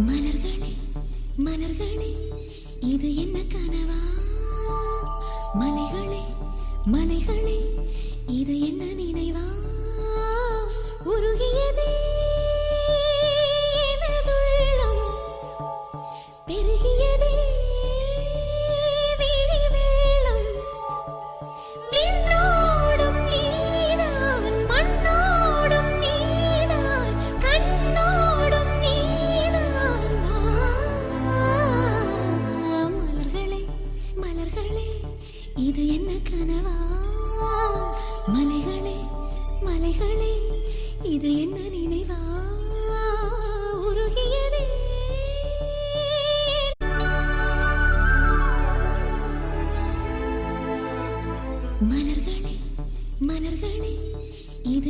மலர்களே மலர்களே இது என்ன கனவா? மலைகளே மலைகளே இது என்ன நினைவா? உருகியதே எனதுள்ளம், பெருகியதே விழி வெள்ளம். விண்ணோடும் நீதான், மண்ணோடும் நீதான், கண்ணோடும் நீதான். மலர்களே மலர்களே இது என்ன கனவா? மலைகளே மலைகளே இது என்ன நினைவா?